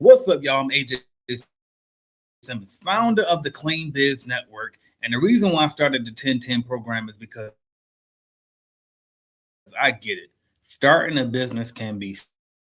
What's up, y'all? I'm AJ Simmons, founder of the Clean Biz Network. And the reason why I started the 1010 program is because I get it. Starting a business can be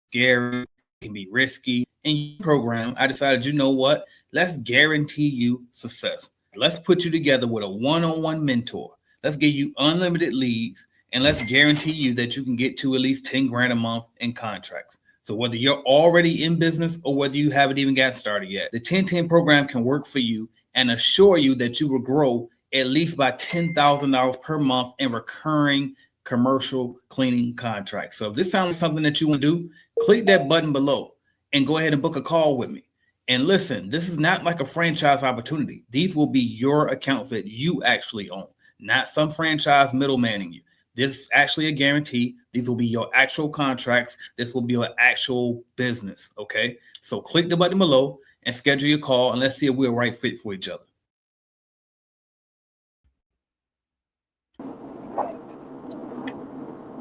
scary, can be risky. In your program, I decided, you know what? Let's guarantee you success. Let's put you together with a one-on-one mentor. Let's give you unlimited leads, and let's guarantee you that you can get to at least 10 grand a month in contracts. So whether you're already in business or whether you haven't even got started yet, the 1010 program can work for you and assure you that you will grow at least by $10,000 per month in recurring commercial cleaning contracts. So if this sounds like something that you want to do, click that button below and go ahead and book a call with me. And listen, this is not like a franchise opportunity. These will be your accounts that you actually own, not some franchise middlemaning you. This is actually a guarantee. These will be your actual contracts. This will be your actual business. Okay. So click the button below and schedule your call, and let's see if we're a right fit for each other.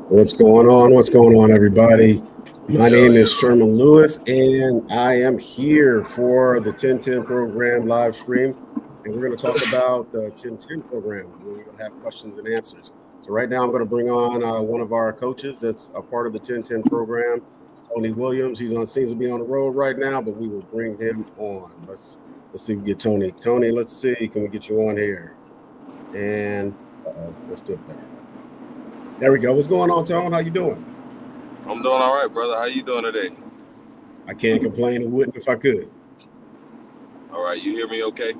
What's going on? What's going on, everybody? My name is Sherman Lewis, and I am here for the 1010 program live stream. And we're going to talk about the 1010 program. We're going to have questions and answers. So right now I'm going to bring on one of our coaches that's a part of the 1010 program, Tony Williams. He seems to be on the road right now, but we will bring him on. Let's see if we get Tony. Tony, let's see. Can we get you on here? And let's do it better. There we go. What's going on, Tone? How you doing? I'm doing all right, brother. How you doing today? I can't complain and wouldn't if I could. All right. You hear me okay?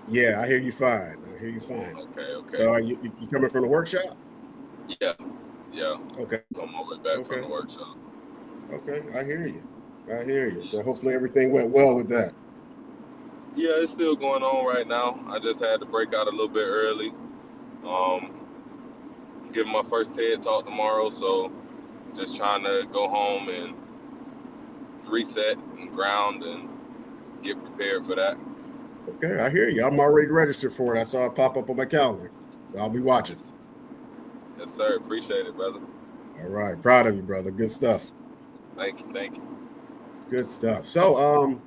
Yeah, I hear you fine. Okay. So you coming from the workshop? Yeah. Okay. I'm on my way back from the workshop. Okay, I hear you. So hopefully everything went well with that. Yeah, it's still going on right now. I just had to break out a little bit early. Give my first TED Talk tomorrow, so just trying to go home and reset and ground and get prepared for that. Okay, I hear you. I'm already registered for it. I saw it pop up on my calendar, so I'll be watching. Yes, sir. Appreciate it, brother. All right. Proud of you, brother. Good stuff. Thank you. Good stuff. So,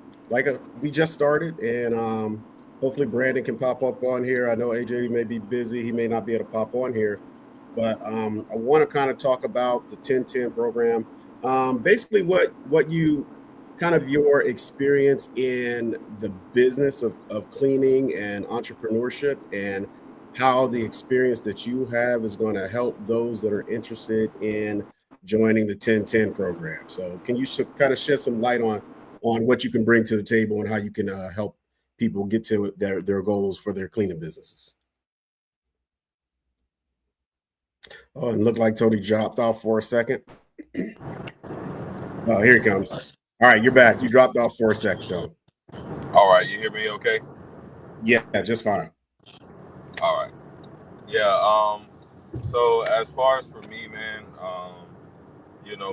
we just started, and hopefully Brandon can pop up on here. I know AJ may be busy. He may not be able to pop on here. But I want to kind of talk about the 1010 program. Basically, what you kind of your experience in the business of cleaning and entrepreneurship, and how the experience that you have is going to help those that are interested in joining the 1010 program. So can you kind of shed some light on what you can bring to the table and how you can help people get to their goals for their cleaning businesses? Oh, and looked like Tony dropped off for a second. Oh, here he comes. All right, you're back. You dropped off for a second, Tony. All right, you hear me okay? Yeah, just fine. All right. Yeah, so as far as for me, man,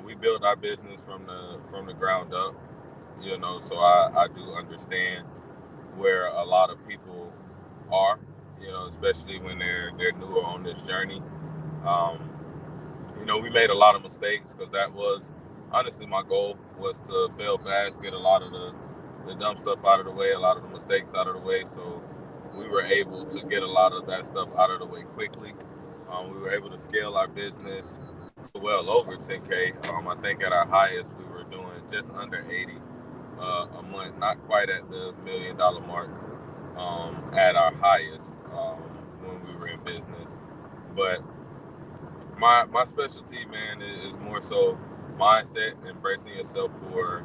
we built our business from the ground up, so I do understand where a lot of people are, especially when they're newer on this journey. We made a lot of mistakes because that was honestly my goal, was to fail fast, get a lot of the dumb stuff out of the way, a lot of the mistakes out of the way. So we were able to get a lot of that stuff out of the way quickly. We were able to scale our business to well over 10K. I think at our highest, we were doing just under 80 a month, not quite at the $1 million mark at our highest when we were in business. But my specialty, man, is more so mindset, embracing yourself for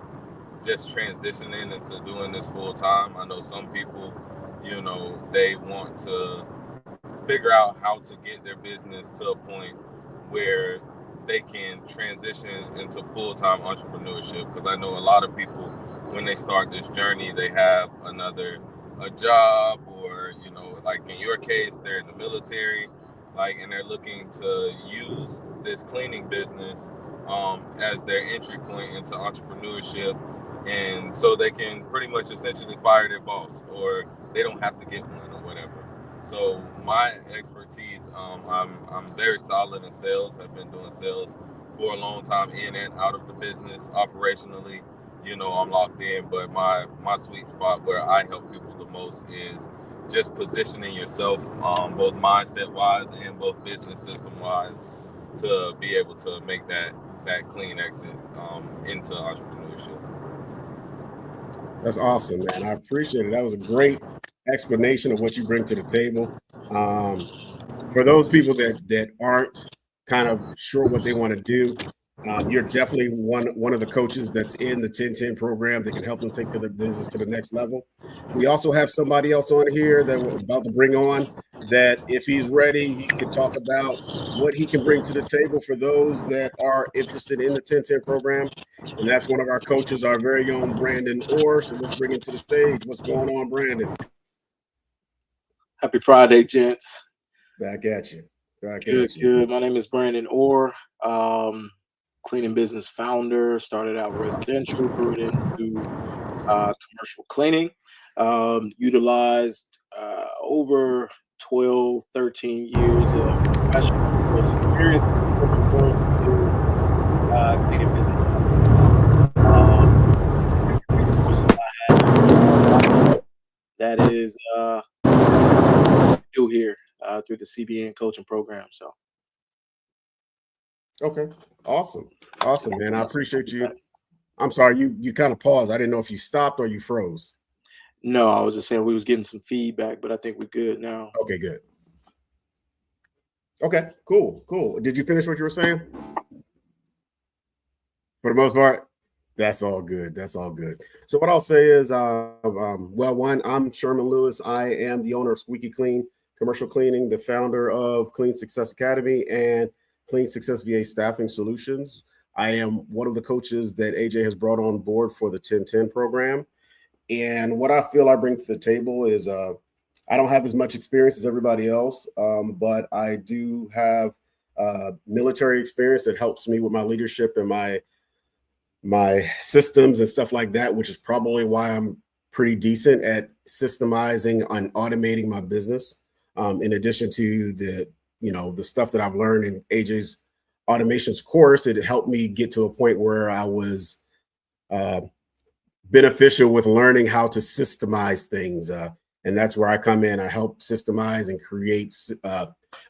just transitioning into doing this full time. I know some people, they want to figure out how to get their business to a point where they can transition into full-time entrepreneurship, because I know a lot of people, when they start this journey, they have a job, or like in your case, they're in the military, and they're looking to use this cleaning business as their entry point into entrepreneurship, and so they can pretty much essentially fire their boss, or they don't have to get one, or whatever. So my expertise, I'm very solid in sales. I've been doing sales for a long time, in and out of the business operationally. I'm locked in. But my sweet spot where I help people the most is just positioning yourself, both mindset wise and both business system wise, to be able to make that clean exit into entrepreneurship. That's awesome, man. I appreciate it. That was a great explanation of what you bring to the table. For those people that aren't kind of sure what they want to do, you're definitely one of the coaches that's in the 10-10 program that can help them take to the business to the next level. We also have somebody else on here that we're about to bring on that if he's ready, he can talk about what he can bring to the table for those that are interested in the 10-10 program. And that's one of our coaches, our very own Brandon Orr. So let's bring him to the stage. What's going on, Brandon? Happy Friday, gents. Back at you. Good. My name is Brandon Orr, cleaning business founder. Started out residential, grew it into commercial cleaning. Utilized over 12, 13 years of professional experience cleaning business. That is do here through the CBN coaching program. So, okay, awesome, man. I appreciate you. I'm sorry, you kind of paused. I didn't know if you stopped or you froze. No, I was just saying we was getting some feedback, but I think we're good now. Okay, good. Okay, cool. Did you finish what you were saying? For the most part, that's all good. So what I'll say is, one, I'm Sherman Lewis. I am the owner of Squeaky Clean Commercial Cleaning, the founder of Clean Success Academy and Clean Success VA Staffing Solutions. I am one of the coaches that AJ has brought on board for the 10-10 program. And what I feel I bring to the table is I don't have as much experience as everybody else, but I do have military experience that helps me with my leadership and my systems and stuff like that, which is probably why I'm pretty decent at systemizing and automating my business. In addition to the stuff that I've learned in AJ's automations course, it helped me get to a point where I was beneficial with learning how to systemize things. And that's where I come in. I help systemize and create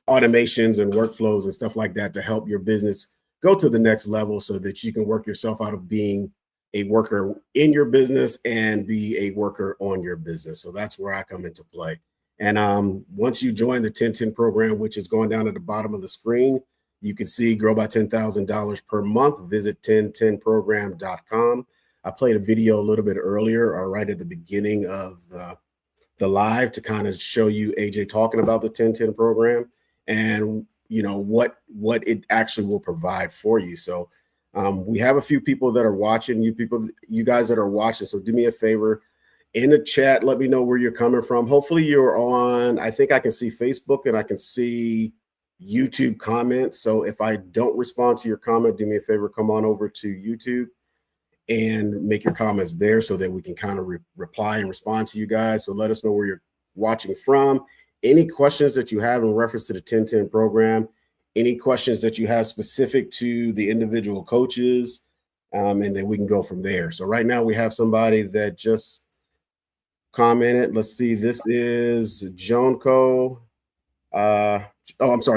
automations and workflows and stuff like that to help your business go to the next level so that you can work yourself out of being a worker in your business and be a worker on your business. So that's where I come into play. And once you join the 10-10 program, which is going down at the bottom of the screen, you can see Grow by $10,000 per month. Visit 1010program.com. I played a video a little bit earlier or right at the beginning of the live to kind of show you AJ talking about the 10-10 program and what it actually will provide for you. So we have a few people that are watching, you guys that are watching. So do me a favor in the chat, let me know where you're coming from. Hopefully you're on, I think I can see Facebook and I can see YouTube comments. So if I don't respond to your comment, do me a favor, come on over to YouTube and make your comments there so that we can kind of reply and respond to you guys. So let us know where you're watching from. Any questions that you have in reference to the 10-10 program, any questions that you have specific to the individual coaches, and then we can go from there. So right now we have somebody that just commented. Let's see. This is Jonco.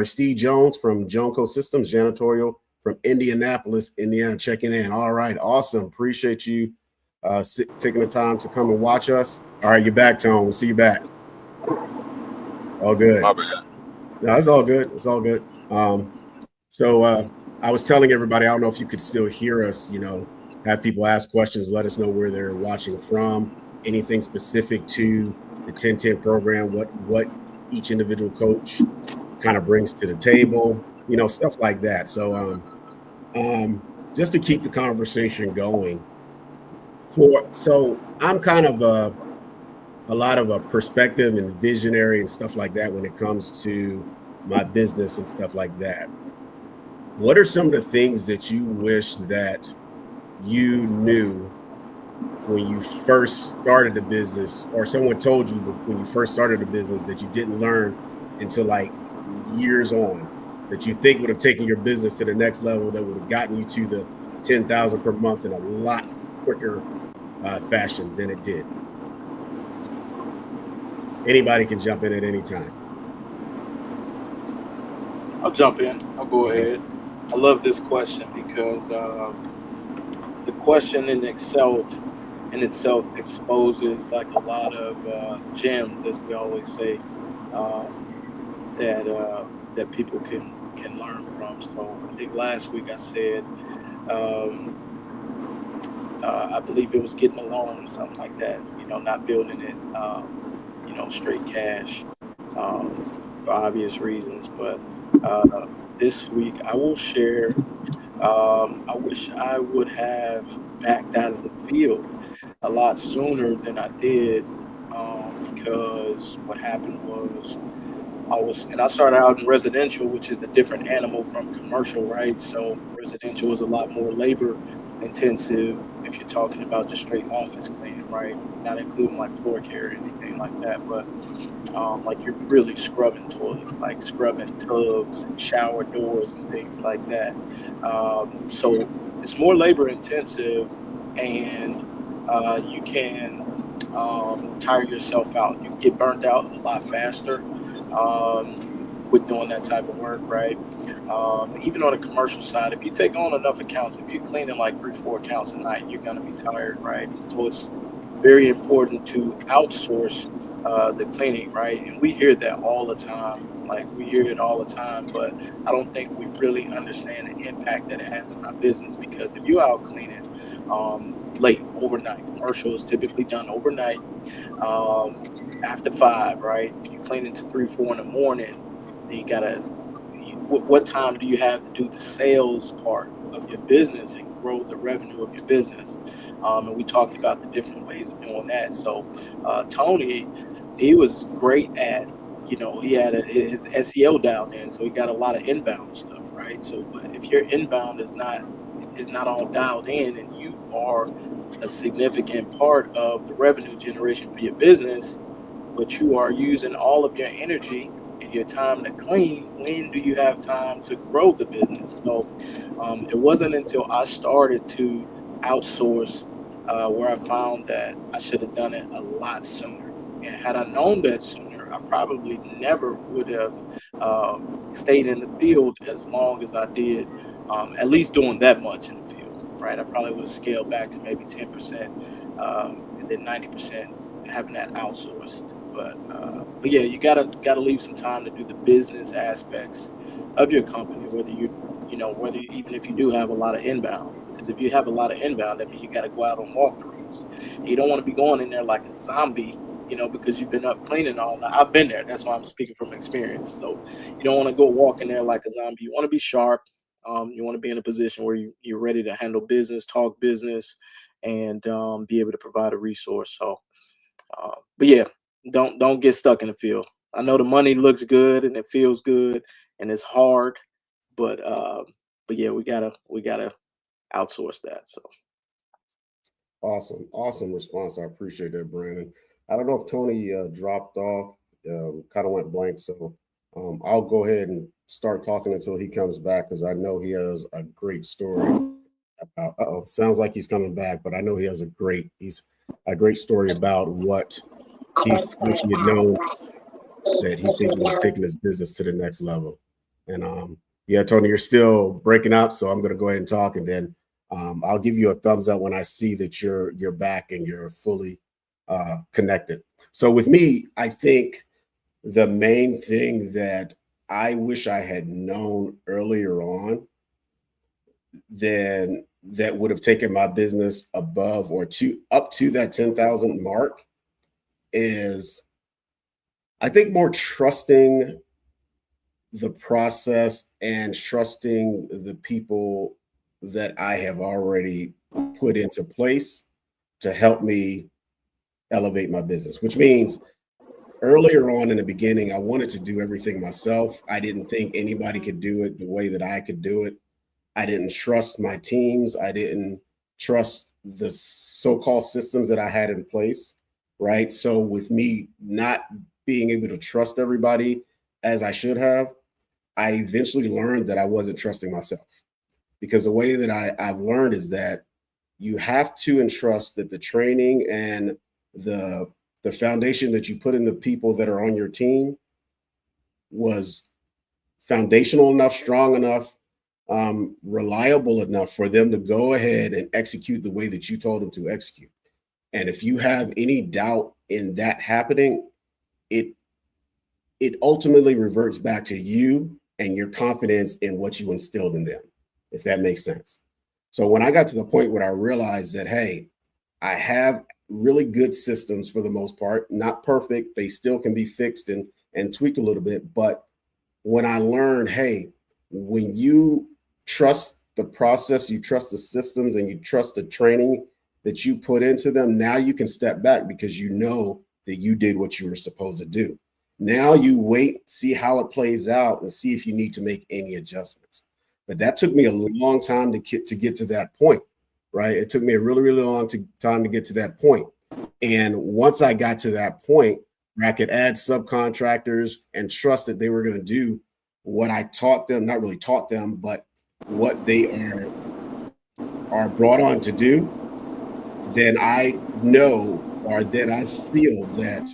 Steve Jones from Jonco Systems Janitorial from Indianapolis, Indiana, checking in. All right, awesome. Appreciate you taking the time to come and watch us. All right, you're back, Tone. We'll see you back. All good. My bad. No, it's all good. So I was telling everybody, I don't know if you could still hear us, have people ask questions, let us know where they're watching from, anything specific to the 10-10 program, what each individual coach kind of brings to the table, stuff like that. So just to keep the conversation going, so I'm kind of a lot of a perspective and visionary and stuff like that when it comes to my business and stuff like that. What are some of the things that you wish that you knew when you first started the business, or someone told you when you first started the business that you didn't learn until like years on, that you think would have taken your business to the next level, that would have gotten you to the 10,000 per month and a lot quicker fashion than it did. Anybody can jump in at any time. I'll jump in. I'll go Okay. ahead. I love this question because the question in itself exposes like a lot of gems, as we always say, that people can learn from. So I think last week I said, I believe it was getting a loan or something like that. Not building it, straight cash, for obvious reasons. But this week I will share. I wish I would have backed out of the field a lot sooner than I did, because what happened was I started out in residential, which is a different animal from commercial, right? So residential is a lot more labor intensive if you're talking about just straight office cleaning, right? Not including like floor care or anything like that, but like you're really scrubbing toilets, like scrubbing tubs and shower doors and things like that. So it's more labor intensive, and you can tire yourself out. You get burnt out a lot faster with doing that type of work, right? Even on the commercial side, if you take on enough accounts, if you're cleaning like 3-4 accounts a night, you're going to be tired, right? So it's very important to outsource the cleaning, right? And we hear that all the time. Like we hear it all the time, but I don't think we really understand the impact that it has on our business, because if you're out cleaning late, overnight, commercial is typically done overnight, after 5, right? If you clean into 3-4 in the morning, then you gotta, what time do you have to do the sales part of your business and grow the revenue of your business? And we talked about the different ways of doing that. So Tony, he was great at, he had his SEO dialed in, so he got a lot of inbound stuff, right? So, but if your inbound is not all dialed in, and you are a significant part of the revenue generation for your business, but you are using all of your energy and your time to clean, when do you have time to grow the business? So it wasn't until I started to outsource where I found that I should have done it a lot sooner. And had I known that sooner, I probably never would have stayed in the field as long as I did, at least doing that much in the field, right? I probably would have scaled back to maybe 10%, and then 90% having that outsourced. But yeah, you gotta leave some time to do the business aspects of your company, even if you do have a lot of inbound. Because if you have a lot of inbound, I mean, you got to go out on walkthroughs. You don't want to be going in there like a zombie, because you've been up cleaning all night. I've been there. That's why I'm speaking from experience. So you don't want to go walk in there like a zombie. You want to be sharp. You want to be in a position where you're ready to handle business, talk business, and be able to provide a resource. So, but yeah, don't get stuck in the field. I know the money looks good and it feels good and it's hard, but yeah, we gotta outsource that. So Awesome response. I appreciate that, Brandon. I don't know if Tony dropped off, kind of went blank. So I'll go ahead and start talking until he comes back, because I know he has a great story about. Sounds like he's coming back, but I know he has a great story about what he wish he had known, that he think he was taking his business to the next level. And yeah, Tony, you're still breaking up, so I'm going to go ahead and talk, and then I'll give you a thumbs up when I see that you're back and you're fully connected. So with me, I think the main thing that I wish I had known earlier on, then that would have taken my business above or up to that 10,000 mark, is I think more trusting the process and trusting the people that I have already put into place to help me elevate my business, which means earlier on in the beginning, I wanted to do everything myself. I didn't think anybody could do it the way that I could do it. I didn't trust my teams. I didn't trust the so-called systems that I had in place, right? So with me not being able to trust everybody as I should have, I eventually learned that I wasn't trusting myself. Because the way that I've learned is that you have to entrust that the training and the foundation that you put in the people that are on your team was foundational enough, strong enough, reliable enough for them to go ahead and execute the way that you told them to execute. And if you have any doubt in that happening, it ultimately reverts back to you and your confidence in what you instilled in them, if that makes sense. So when I got to the point where I realized that, hey, I have really good systems for the most part, not perfect. They still can be fixed and tweaked a little bit. But when I learned, hey, when you trust the process, you trust the systems, and you trust the training that you put into them, now you can step back because you know that you did what you were supposed to do. Now you wait, see how it plays out, and see if you need to make any adjustments. But that took me a long time to get to that point, right? It took me a really, really long time to get to that point. And once I got to that point where I could add subcontractors and trust that they were going to do what I taught them, not really taught them, but what they are brought on to do, then I know, or then I feel that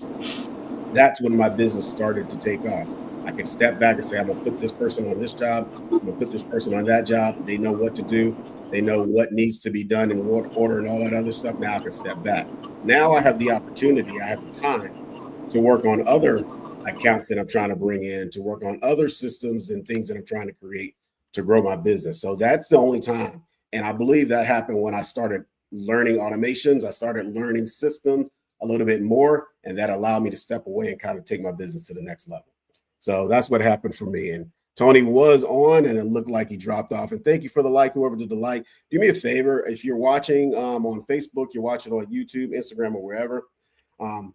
that's when my business started to take off. I could step back and say, I'm going to put this person on this job. I'm going to put this person on that job. They know what to do. They know what needs to be done in what order and all that other stuff. Now I can step back. Now I have the opportunity, I have the time to work on other accounts that I'm trying to bring in, to work on other systems and things that I'm trying to create to grow my business. So that's the only time. And I believe that happened when I started learning automations. I started learning systems a little bit more, and that allowed me to step away and kind of take my business to the next level. So that's what happened for me. And Tony was on, and it looked like he dropped off. And thank you for the like, whoever did the like. Do me a favor, if you're watching on Facebook, you're watching on YouTube, Instagram, or wherever,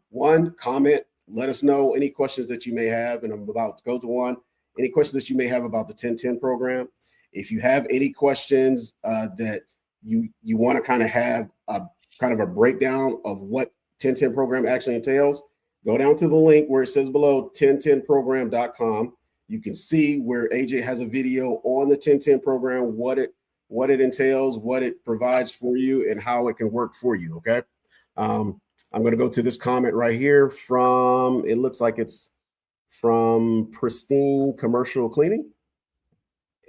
one, comment, let us know any questions that you may have, and I'm about to go to one. Any questions that you may have about the 1010 program. If you have any questions that you want to kind of have a breakdown of what 1010 program actually entails, go down to the link where it says below 1010program.com. You can see where AJ has a video on the 1010 program, what it entails, what it provides for you, and how it can work for you. Okay. I'm going to go to this comment right here from, it looks like it's from Pristine Commercial Cleaning.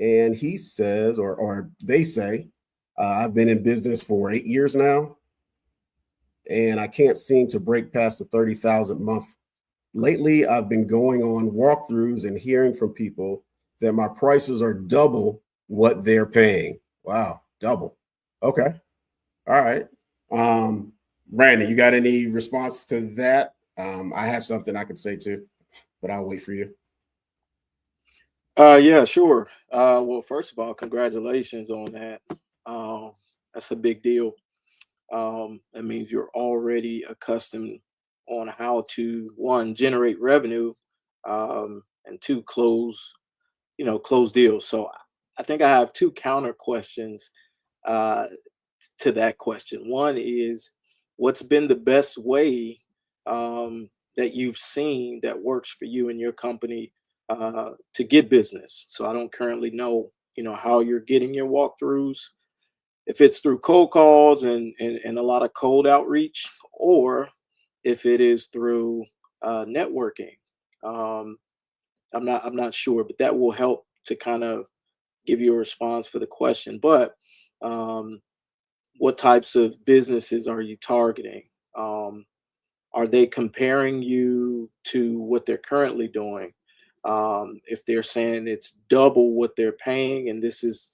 And he says, or they say, I've been in business for 8 years now, and I can't seem to break past the 30,000 month. Lately, I've been going on walkthroughs and hearing from people that my prices are double what they're paying. Wow, double. Okay. All right. Brandon, you got any response to that? I have something I could say too, but I'll wait for you. Yeah, sure. Well, first of all, congratulations on that. That's a big deal. That means you're already accustomed on how to, one, generate revenue, and two, close deals. So I think I have two counter questions to that question. One is, what's been the best way that you've seen that works for you and your company to get business? So I don't currently know, how you're getting your walkthroughs, if it's through cold calls and a lot of cold outreach, or if it is through networking. I'm not sure, but that will help to kind of give you a response for the question. But what types of businesses are you targeting? Are they comparing you to what they're currently doing? If they're saying it's double what they're paying, and this has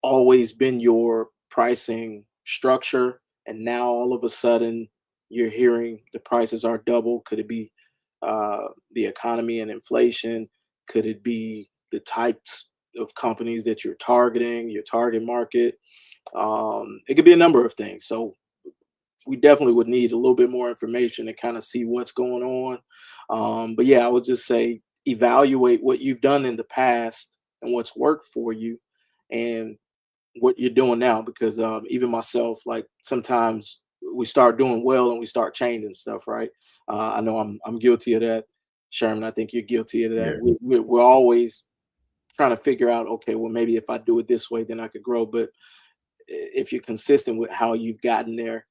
always been your pricing structure, and now all of a sudden you're hearing the prices are double, could it be the economy and inflation? Could it be the types of companies that you're targeting, your target market? It could be a number of things. So we definitely would need a little bit more information to kind of see what's going on. But yeah, I would just say evaluate what you've done in the past and what's worked for you and what you're doing now, because even myself, like, sometimes we start doing well and we start changing stuff, right? I know I'm guilty of that. Sherman, I think you're guilty of that. Yeah. We're always trying to figure out, okay, well, maybe if I do it this way, then I could grow. But if you're consistent with how you've gotten there,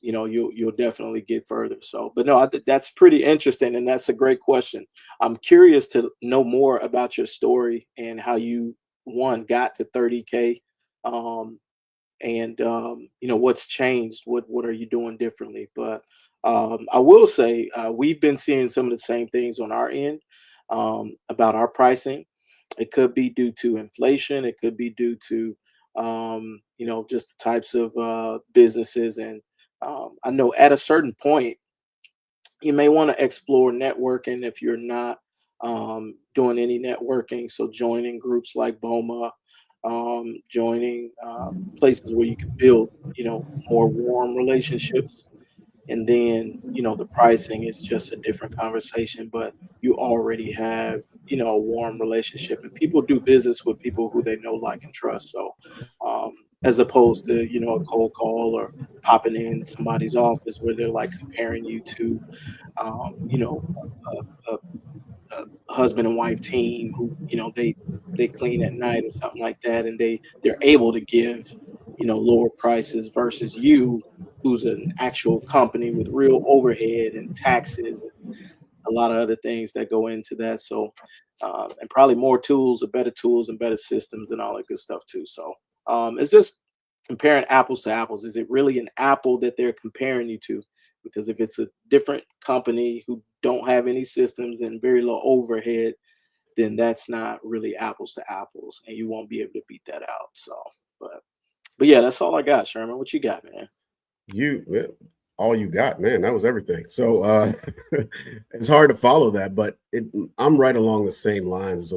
you'll definitely get further. So, but no, that's pretty interesting, and that's a great question. I'm curious to know more about your story and how you got to 30K, and what's changed. What are you doing differently? But I will say we've been seeing some of the same things on our end about our pricing. It could be due to inflation. It could be due to just the types of businesses. And I know at a certain point, you may want to explore networking if you're not doing any networking. So joining groups like BOMA, joining places where you can build, more warm relationships. And then, the pricing is just a different conversation, but you already have, a warm relationship, and people do business with people who they know, like, and trust. So, as opposed to, a cold call or popping in somebody's office where they're like comparing you to, a, a husband and wife team who, they clean at night or something like that, and they're able to give, lower prices versus you, who's an actual company with real overhead and taxes and a lot of other things that go into that. So, and probably more tools or better tools and better systems and all that good stuff too. So, it's just comparing apples to apples. Is it really an apple that they're comparing you to? Because if it's a different company who don't have any systems and very low overhead, then that's not really apples to apples, and you won't be able to beat that out. So, but yeah, that's all I got, Sherman. What you got, man? All you got, man. That was everything. So it's hard to follow that, but I'm right along the same lines.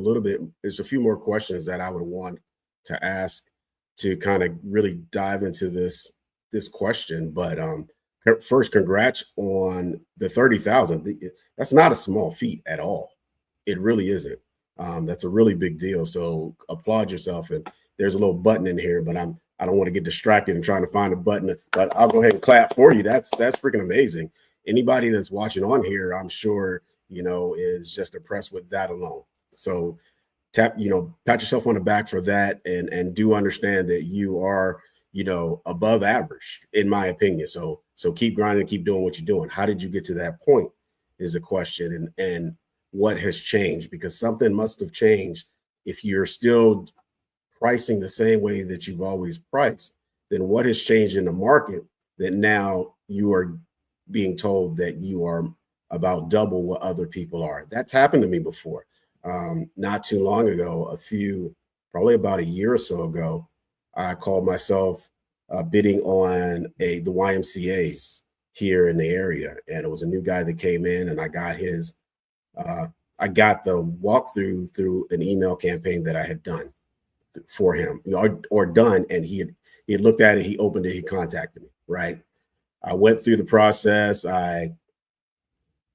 There's a few more questions that I would want to ask to kind of really dive into this question. But first, congrats on the 30,000. That's not a small feat at all. It really isn't. That's a really big deal. So applaud yourself. And there's a little button in here, but I don't want to get distracted and trying to find a button, but I'll go ahead and clap for you. That's freaking amazing. Anybody that's watching on here, I'm sure, is just impressed with that alone. So pat yourself on the back for that, and do understand that you are, above average, in my opinion. So keep grinding, keep doing what you're doing. How did you get to that point is the question, and what has changed? Because something must have changed. If you're still pricing the same way that you've always priced, then what has changed in the market that now you are being told that you are about double what other people are? That's happened to me before. Not too long ago, probably about a year or so ago, I called myself bidding on the YMCAs here in the area. And it was a new guy that came in, and I got the walkthrough through an email campaign that I had done for him, or done, and he had looked at it, he opened it, he contacted me. Right. I went through the process. I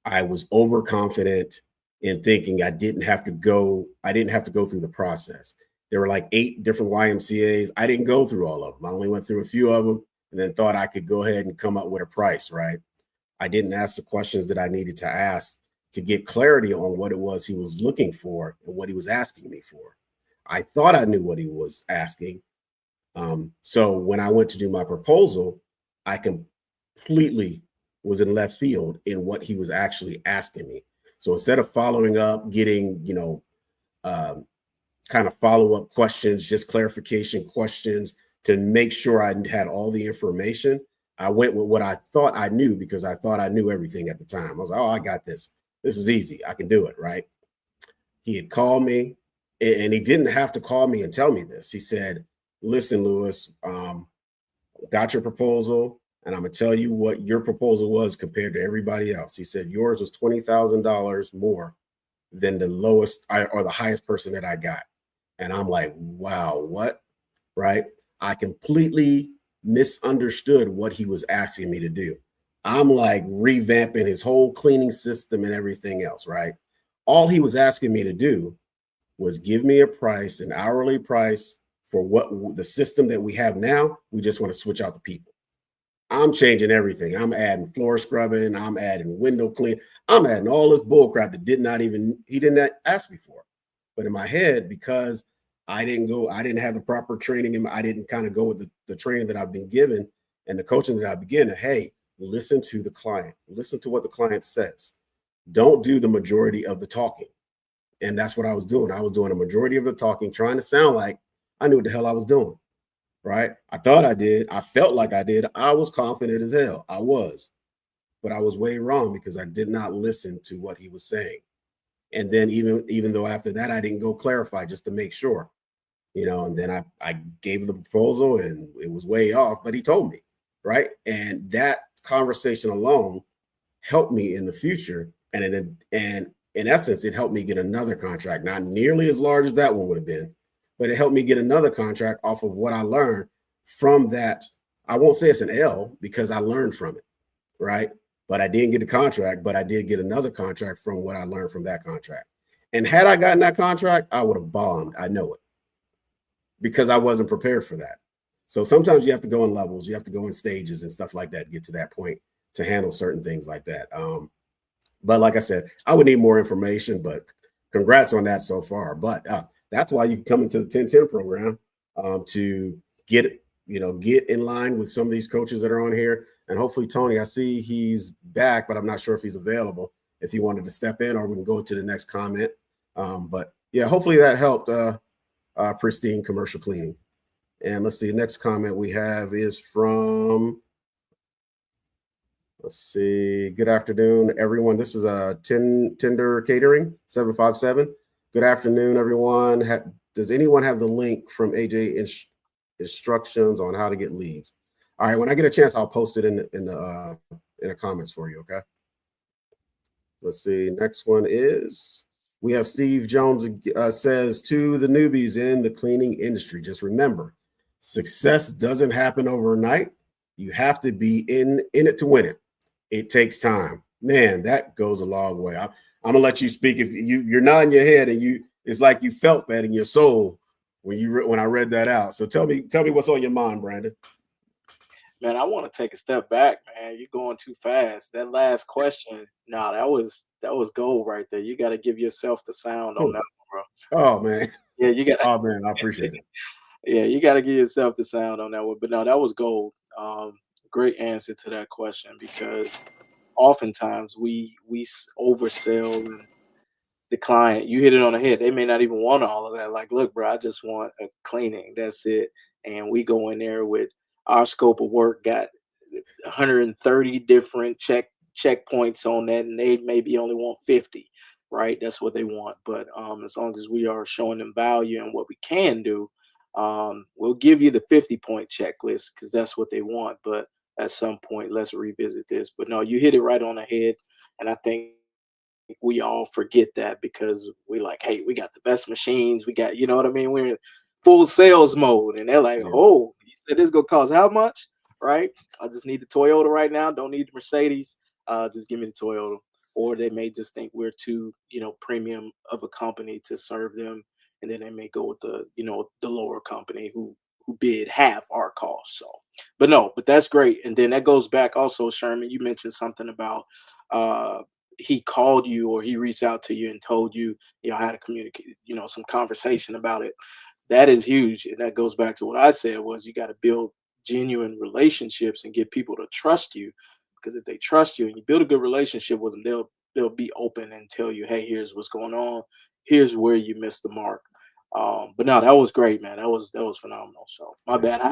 was overconfident in thinking I didn't have to go through the process. There were like 8 different YMCAs. I didn't go through all of them. I only went through a few of them, and then thought I could go ahead and come up with a price. Right. I didn't ask the questions that I needed to ask to get clarity on what it was he was looking for and what he was asking me for. I thought I knew what he was asking. So when I went to do my proposal, I completely was in left field in what he was actually asking me. So instead of following up, getting, kind of follow-up questions, just clarification questions to make sure I had all the information, I went with what I thought I knew, because I thought I knew everything at the time. I was like, oh, I got this. This is easy. I can do it, right? He had called me, and he didn't have to call me and tell me this. He said, listen, Lewis, got your proposal, and I'm going to tell you what your proposal was compared to everybody else. He said, yours was $20,000 more than the lowest or the highest person that I got. And I'm like, wow, what? Right? I completely misunderstood what he was asking me to do. I'm like revamping his whole cleaning system and everything else, right? All he was asking me to do was give me a price, an hourly price for what the system that we have now. We just want to switch out the people. I'm changing everything. I'm adding floor scrubbing. I'm adding window clean. I'm adding all this bull crap that he didn't ask me for. But in my head, because I didn't have the proper training, and I didn't kind of go with the training that I've been given and the coaching that I've been given. Hey, listen to the client, listen to what the client says. Don't do the majority of the talking. And that's what I was doing. I was doing a majority of the talking, trying to sound like I knew what the hell I was doing, right? I thought I did. I felt like I did. I was confident as hell. I was. But I was way wrong because I did not listen to what he was saying. And then even though after that, I didn't go clarify just to make sure, and then I gave the proposal and it was way off, but he told me, right? And that conversation alone helped me in the future. And in essence, it helped me get another contract, not nearly as large as that one would have been, but it helped me get another contract off of what I learned from that. I won't say it's an L because I learned from it, right? But I didn't get the contract, but I did get another contract from what I learned from that contract. And had I gotten that contract, I would have bombed. I know it, because I wasn't prepared for that. So sometimes you have to go in levels, you have to go in stages and stuff like that to get to that point to handle certain things like that. But like I said, I would need more information, but congrats on that so far. But that's why you come into the 10-10 program to get in line with some of these coaches that are on here. And hopefully, Tony, I see he's back, but I'm not sure if he's available, if he wanted to step in, or we can go to the next comment. But yeah, hopefully that helped Pristine Commercial Cleaning. And let's see, next comment we have is from, let's see, good afternoon, everyone. This is Tender Catering 757. Good afternoon, everyone. Does anyone have the link from AJ instructions on how to get leads? All right, when I get a chance, I'll post it in the comments for you, okay? Let's see, next one is, we have Steve Jones says, to the newbies in the cleaning industry, just remember, success doesn't happen overnight. You have to be in it to win it. It takes time. Man, that goes a long way. I'm gonna let you speak. If you're nodding your head and it's like you felt that in your soul when I read that out. So tell me what's on your mind, Brandon. Man, I want to take a step back, man. You're going too fast. That last question, that was gold right there. You got to give yourself the sound on that one, bro. Oh man. Yeah, you got. Oh man, I appreciate it. Yeah, you got to give yourself the sound on that one. But no, that was gold. Great answer to that question, because oftentimes we oversell the client. You hit it on the head. They may not even want all of that. Like, look, bro, I just want a cleaning. That's it. And we go in there with our scope of work, got 130 different checkpoints on that, and they maybe only want 50, right? That's what they want. But as long as we are showing them value and what we can do, we'll give you the 50-point checklist, because that's what they want. But at some point, let's revisit this. But no, you hit it right on the head. And I think we all forget that, because we like, hey, we got the best machines. We got, you know what I mean? We're in full sales mode. And they're like, oh, you said this is going to cost how much? Right? I just need the Toyota right now. Don't need the Mercedes. Just give me the Toyota. Or they may just think we're too, premium of a company to serve them. And then they may go with the lower company who bid half our cost. So, but that's great. And then that goes back also, Sherman, you mentioned something about he called you, or he reached out to you and told you, how to communicate, some conversation about it. That is huge. And that goes back to what I said, was you got to build genuine relationships and get people to trust you. Because if they trust you and you build a good relationship with them, they'll be open and tell you, hey, here's what's going on. Here's where you missed the mark. But no, that was great, man. That was phenomenal. So my bad.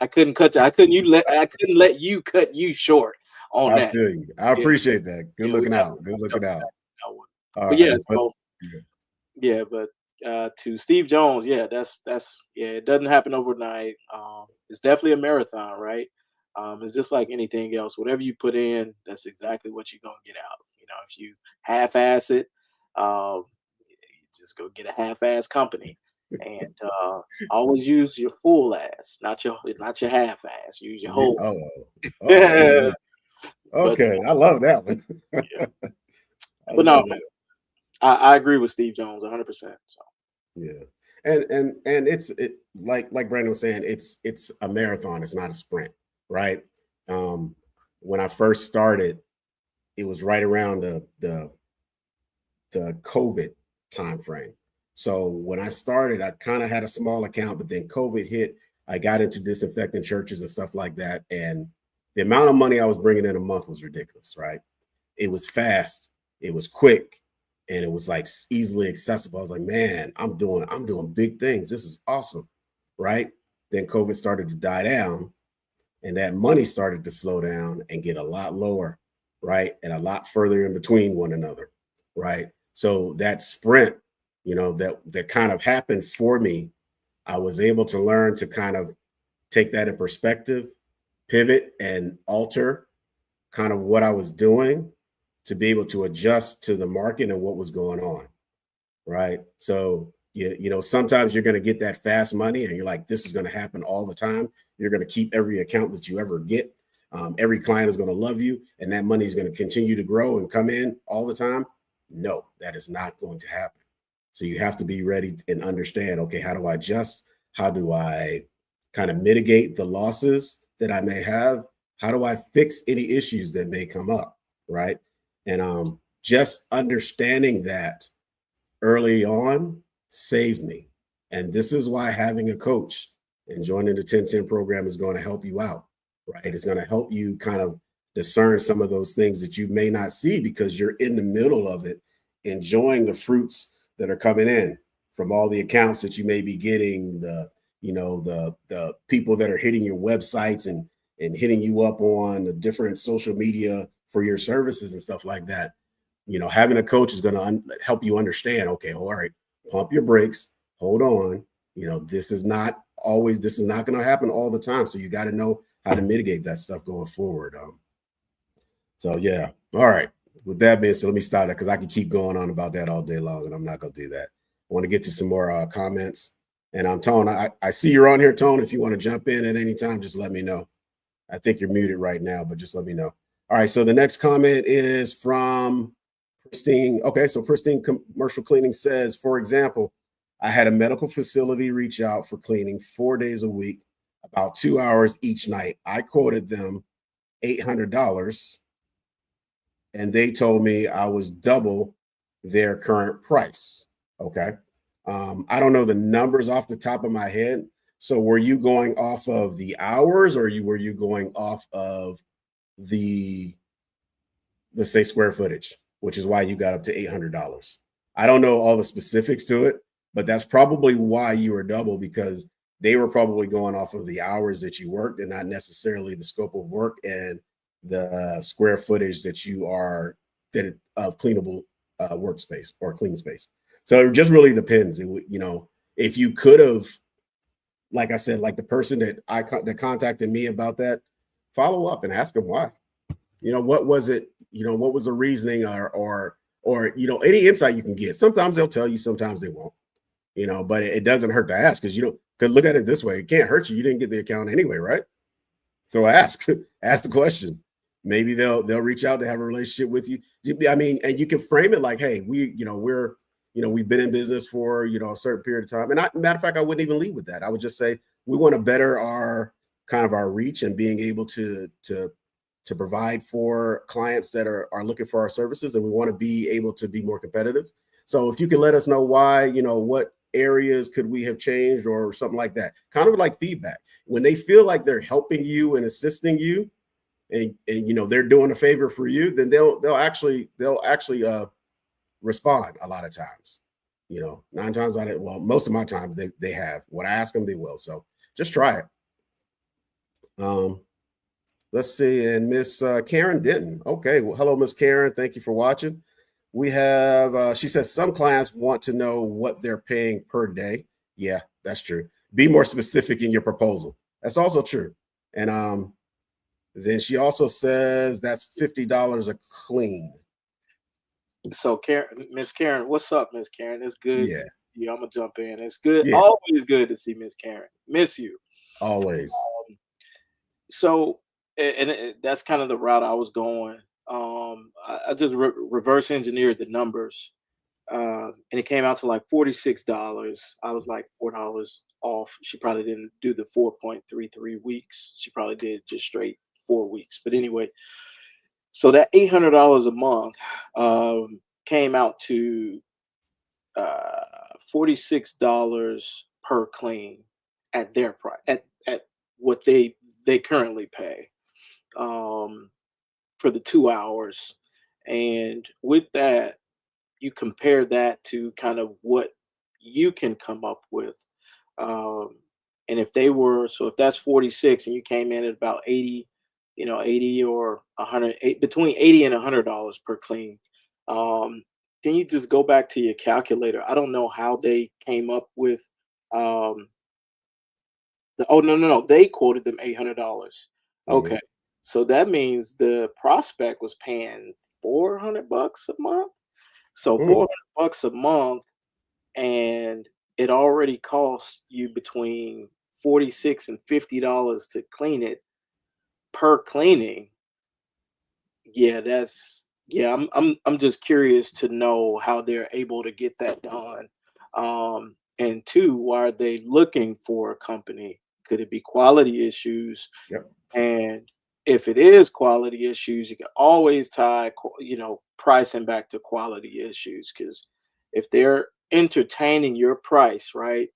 I couldn't cut you. I couldn't let you cut you short on that. I feel you. I appreciate that. Good looking out. Good looking out. But yeah, but to Steve Jones, it doesn't happen overnight. It's definitely a marathon, right? It's just like anything else. Whatever you put in, that's exactly what you're gonna get out. If you half-ass it, just go get a half-ass company, and always use your full ass, not your half-ass. Use your whole. Okay, I love that one. But no, man, I agree with Steve Jones 100%. So yeah, and it's like Brandon was saying, it's a marathon. It's not a sprint, right? When I first started, it was right around the COVID time frame. So when I started, I kind of had a small account, but then COVID hit. I got into disinfecting churches and stuff like that. And the amount of money I was bringing in a month was ridiculous, right? It was fast, it was quick, and it was like easily accessible. I was like, man, I'm doing big things. This is awesome, right? Then COVID started to die down, and that money started to slow down and get a lot lower, right? And a lot further in between one another, right? So that sprint, that kind of happened for me. I was able to learn to kind of take that in perspective, pivot and alter kind of what I was doing to be able to adjust to the market and what was going on, right? So sometimes you're going to get that fast money and you're like, this is going to happen all the time. You're going to keep every account that you ever get. Every client is going to love you, and that money is going to continue to grow and come in all the time. No, that is not going to happen. So you have to be ready and understand, okay, how do I adjust? How do I kind of mitigate the losses that I may have? How do I fix any issues that may come up, right? And just understanding that early on saved me. And this is why having a coach and joining the 10-10 program is going to help you out, right? It's going to help you kind of discern some of those things that you may not see because you're in the middle of it, enjoying the fruits that are coming in from all the accounts that you may be getting, the people that are hitting your websites and hitting you up on the different social media for your services and stuff like that. Having a coach is going to help you understand, okay, all right, pump your brakes, hold on. This is not going to happen all the time. So you got to know how to mitigate that stuff going forward. So yeah. All right. With that being said, let me stop that because I can keep going on about that all day long, and I'm not going to do that. I want to get to some more comments. And Tone, I see you're on here, Tone. If you want to jump in at any time, just let me know. I think you're muted right now, but just let me know. All right. So the next comment is from Pristine. Okay. So Pristine Commercial Cleaning says, for example, I had a medical facility reach out for cleaning 4 days a week, about 2 hours each night. I quoted them $800, and they told me I was double their current price. Okay. I don't know the numbers off the top of my head. So were you going off of the hours, or were you going off of the, let's say, square footage, which is why you got up to $800? I don't know all the specifics to it, but that's probably why you were double, because they were probably going off of the hours that you worked and not necessarily the scope of work and the square footage that you are of cleanable workspace or clean space. So it just really depends. If you could have, like I said, like the person that contacted me about that, follow up and ask them why. What was it? What was the reasoning or any insight you can get? Sometimes they'll tell you, sometimes they won't. But it doesn't hurt to ask, because could look at it this way: it can't hurt you. You didn't get the account anyway, right? So ask the question. Maybe they'll reach out to have a relationship with you. I mean, and you can frame it like, hey, we've been in business for a certain period of time. And matter of fact, I wouldn't even lead with that. I would just say we want to better our reach and being able to provide for clients that are looking for our services, and we want to be able to be more competitive. So if you can let us know why, what areas could we have changed or something like that, kind of like feedback. When they feel like they're helping you and assisting you, and they're doing a favor for you, then they'll actually respond a lot of times. 9 times out of, well, most of my time they have. When I ask them, they will. So just try it. Let's see. And Miss Karen Denton. Okay. Well, hello, Miss Karen. Thank you for watching. We have, she says, some clients want to know what they're paying per day. Yeah, that's true. Be more specific in your proposal. That's also true. And then she also says that's $50 a clean. So Miss Karen, what's up, Miss Karen? It's good. Yeah. Yeah, I'm gonna jump in. It's good. Yeah. Always good to see Miss Karen. Miss you. Always. So, and that's kind of the route I was going. I just reverse engineered the numbers, and it came out to like $46. I was like $4 off. She probably didn't do the 4.33 weeks. She probably did just straight 4 weeks. But anyway, so that $800 a month came out to $46 per clean at their price at what they currently pay for the 2 hours. And with that, you compare that to kind of what you can come up with. And if that's 46 and you came in at about 80, 80 or 100, between 80 and $100 per clean, then you just go back to your calculator. I don't know how they came up with oh, no, they quoted them $800. Okay. So that means the prospect was paying $400 a month. So $400 a month, and it already costs you between $46 and $50 to clean it per cleaning. Yeah, I'm just curious to know how they're able to get that done. And two, why are they looking for a company? Could it be quality issues? Yep. And if it is quality issues, you can always tie, pricing back to quality issues. Because if they're entertaining your price, right,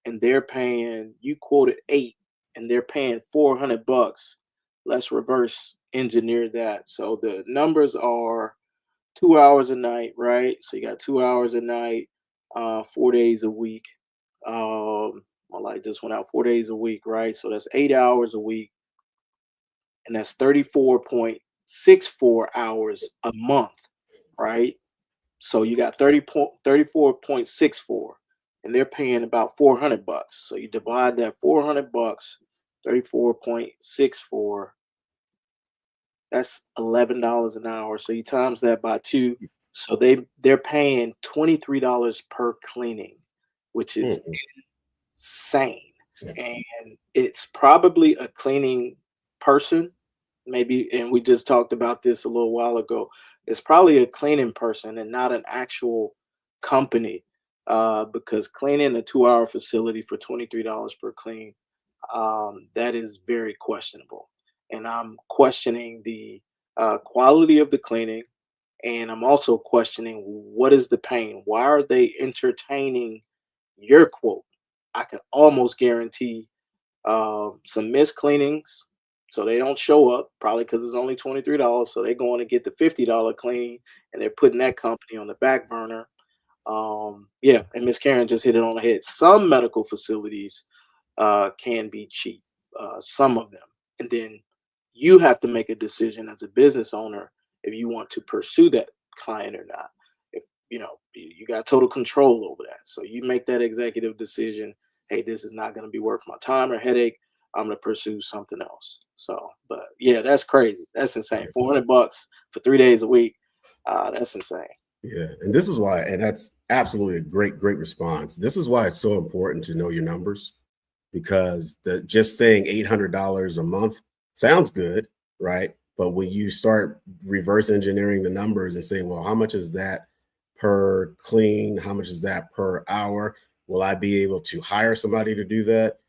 and they're paying, you quoted 8, and they're paying $400, let's reverse engineer that. So the numbers are 2 hours a night, right? So you got 2 hours a night, 4 days a week. My light just went out 4 days a week, right? So that's 8 hours a week, and that's 34.64 hours a month, right? So you got 34.64, and they're paying about $400. So you divide that $400, 34.64. That's $11 an hour. So you times that by 2. So they're paying $23 per cleaning, which is insane. And it's probably a cleaning person, maybe, and we just talked about this a little while ago. It's probably a cleaning person and not an actual company, because cleaning a 2-hour facility for $23 per clean, that is very questionable. And I'm questioning the quality of the cleaning, and I'm also questioning, what is the pain? Why are they entertaining your quote? I can almost guarantee some missed cleanings, so they don't show up, probably because it's only $23. So they're going to get the $50 clean, and they're putting that company on the back burner. Yeah, and Miss Karen just hit it on the head. Some medical facilities can be cheap, some of them, and then you have to make a decision as a business owner if you want to pursue that client or not. If you got total control over that, so you make that executive decision. Hey, this is not going to be worth my time or headache. I'm going to pursue something else. So, but yeah, that's crazy. That's insane. $400 for 3 days a week. That's insane. Yeah, and this is why, and that's absolutely a great response. This is why it's so important to know your numbers, because just saying $800 a month sounds good, right? But when you start reverse engineering the numbers and saying, well, how much is that per clean? How much is that per hour? Will I be able to hire somebody to do that?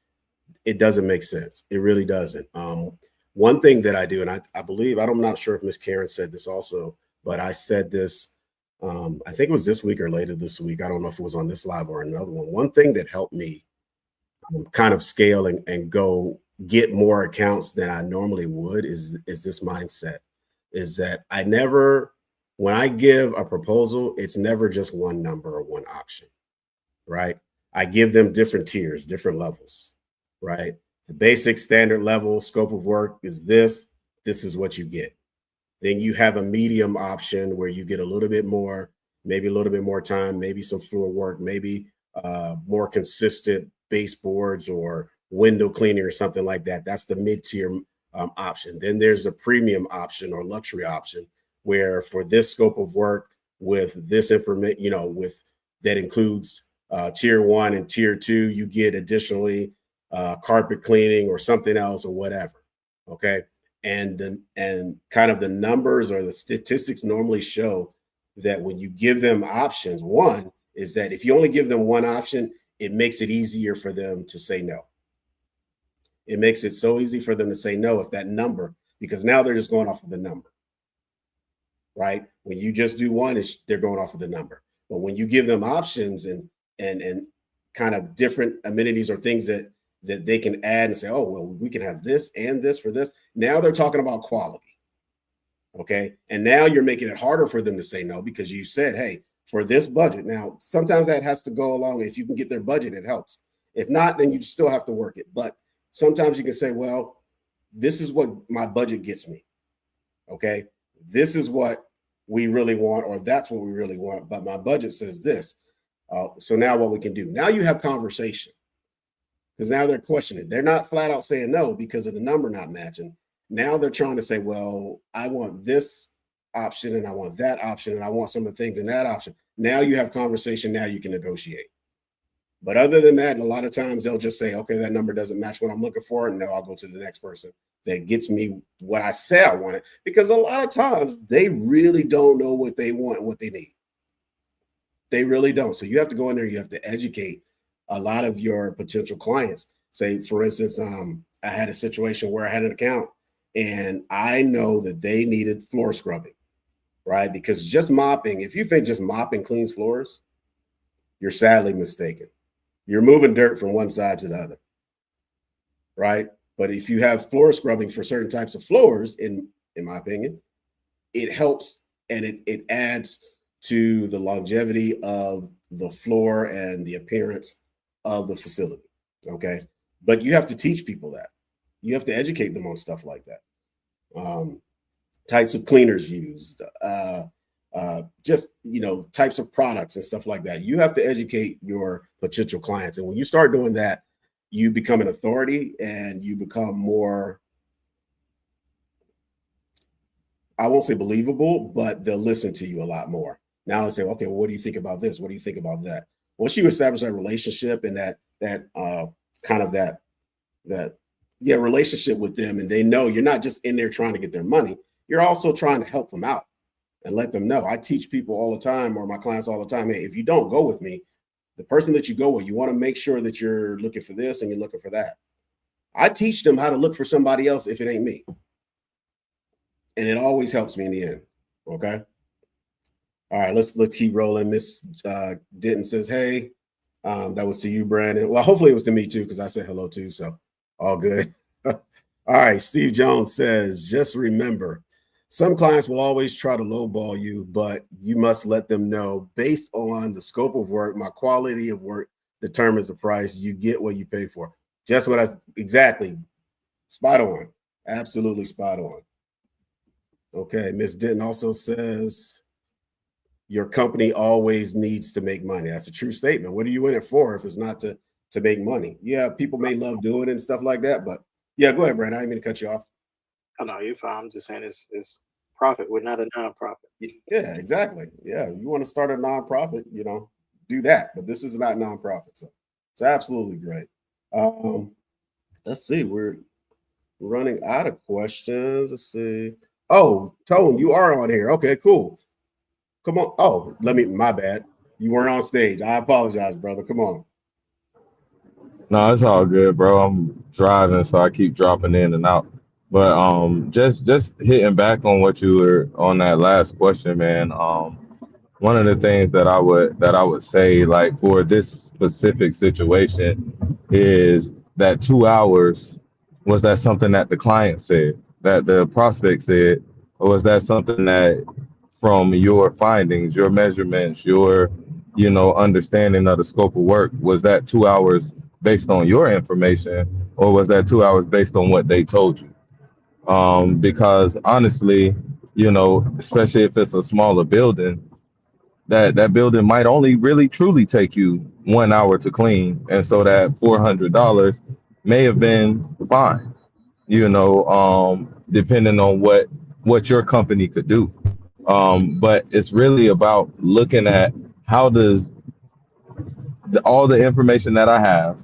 It doesn't make sense. It really doesn't. One thing that I do, and I believe, I'm not sure if Miss Karen said this also, but I said this, I think it was this week or later this week. I don't know if it was on this live or another one. One thing that helped me kind of scale and go get more accounts than I normally would is this mindset, is that when I give a proposal, it's never just one number or one option, right? I give them different tiers, different levels, right? The basic standard level scope of work is this is what you get. Then you have a medium option where you get a little bit more, maybe a little bit more time, maybe some floor work, maybe more consistent baseboards or window cleaning or something like that. That's the mid-tier option. Then there's a premium option or luxury option, where for this scope of work with this information, with that includes tier 1 and tier 2, you get additionally carpet cleaning or something else or whatever. Okay. And kind of the numbers or the statistics normally show that when you give them options, one is that if you only give them one option, it makes it easier for them to say no. It makes it so easy for them to say no if that number, because now they're just going off of the number, right? When you just do one, they're going off of the number. But when you give them options and and kind of different amenities or things that they can add and say, oh, well, we can have this and this for this. Now they're talking about quality. Okay. And now you're making it harder for them to say no, because you said, hey, for this budget. Now, sometimes that has to go along. If you can get their budget, it helps. If not, then you still have to work it. But sometimes you can say, well, this is what my budget gets me. Okay. This is what we really want, or that's what we really want. But my budget says this. So now what we can do, now you have conversation, because now they're questioning. They're not flat out saying no because of the number not matching. Now they're trying to say, well, I want this option and I want that option and I want some of the things in that option. Now you have conversation. Now you can negotiate. But other than that, a lot of times they'll just say, okay, that number doesn't match what I'm looking for. And now I'll go to the next person that gets me what I say I wanted. Because a lot of times they really don't know what they want and what they need. They really don't. So you have to go in there. You have to educate a lot of your potential clients. Say, for instance, I had a situation where I had an account and I know that they needed floor scrubbing, right? Because just mopping, if you think just mopping cleans floors, you're sadly mistaken. You're moving dirt from one side to the other, right? But if you have floor scrubbing for certain types of floors, in my opinion, it helps and it adds to the longevity of the floor and the appearance of the facility, okay? But you have to teach people that. You have to educate them on stuff like that. Types of cleaners used, just, types of products and stuff like that. You have to educate your potential clients. And when you start doing that, you become an authority and you become more, I won't say believable, but they'll listen to you a lot more. Now they say, okay, well, what do you think about this? What do you think about that? Once you establish that relationship and that relationship with them, and they know you're not just in there trying to get their money, you're also trying to help them out and let them know. I teach people all the time, or my clients all the time, hey, if you don't go with me, the person that you go with, you want to make sure that you're looking for this and you're looking for that. I teach them how to look for somebody else if it ain't me. And it always helps me in the end. Okay. All right, let's keep rolling. Miss Denton says, hey, that was to you, Brandon. Well, hopefully it was to me too, because I said hello too. So all good. All right. Steve Jones says, just remember, some clients will always try to lowball you, but you must let them know based on the scope of work, my quality of work determines the price. You get what you pay for. Just what exactly. Spot on. Absolutely spot on. Okay. Miss Denton also says, your company always needs to make money. That's a true statement. What are you in it for if it's not to make money? Yeah, people may love doing it and stuff like that, but yeah, go ahead, Brandon. I didn't mean to cut you off. Oh, no, you're fine. I'm just saying it's profit. We're not a nonprofit. Yeah, exactly. Yeah, you want to start a nonprofit, do that. But this is not nonprofit, so it's absolutely great. Let's see. We're running out of questions. Let's see. Oh, Tone, you are on here. Okay, cool. Come on. Oh, my bad. You weren't on stage. I apologize, brother. Come on. No, it's all good, bro. I'm driving, so I keep dropping in and out. But just hitting back on what you were on that last question, man. One of the things that I would say, like for this specific situation, is that 2 hours, was that something that the client said, that the prospect said, or was that something that from your findings, your measurements, your understanding of the scope of work, was that 2 hours based on your information, or was that 2 hours based on what they told you? Because honestly, especially if it's a smaller building, that building might only really truly take you 1 hour to clean, and so that $400 may have been fine, depending on what your company could do. But it's really about looking at how does all the information that I have,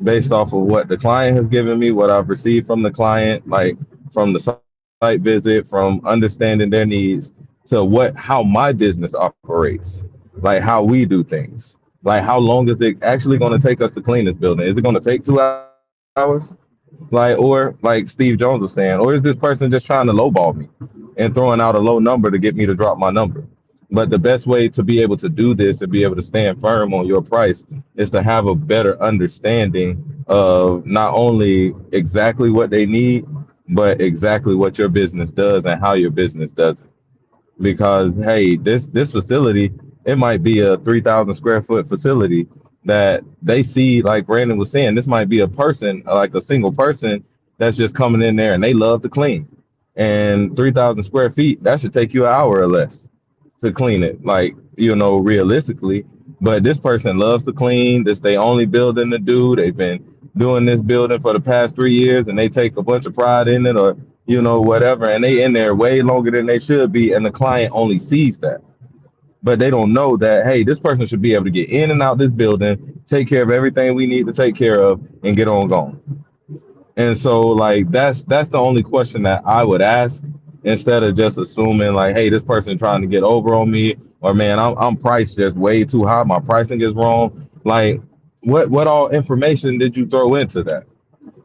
based off of what the client has given me, what I've received from the client, like from the site visit, from understanding their needs, to how my business operates, like how we do things, like how long is it actually going to take us to clean this building? Is it going to take 2 hours? Or like Steve Jones was saying, or is this person just trying to lowball me and throwing out a low number to get me to drop my number? But the best way to be able to do this and be able to stand firm on your price is to have a better understanding of not only exactly what they need, but exactly what your business does and how your business does it. Because hey, this facility, it might be a 3,000 square foot facility that they see, like Brandon was saying, this might be a person, like a single person that's just coming in there and they love to clean. And 3,000 square feet, that should take you an hour or less to clean it, like, realistically. But this person loves to clean. This they only building to do. They've been doing this building for the past 3 years and they take a bunch of pride in it, or whatever, and they in there way longer than they should be, and the client only sees that. But they don't know that, hey, this person should be able to get in and out this building, take care of everything we need to take care of, and get on going. And so, like, that's the only question that I would ask, instead of just assuming like, hey, this person trying to get over on me, or man, I'm priced just way too high, my pricing is wrong. Like, what all information did you throw into that?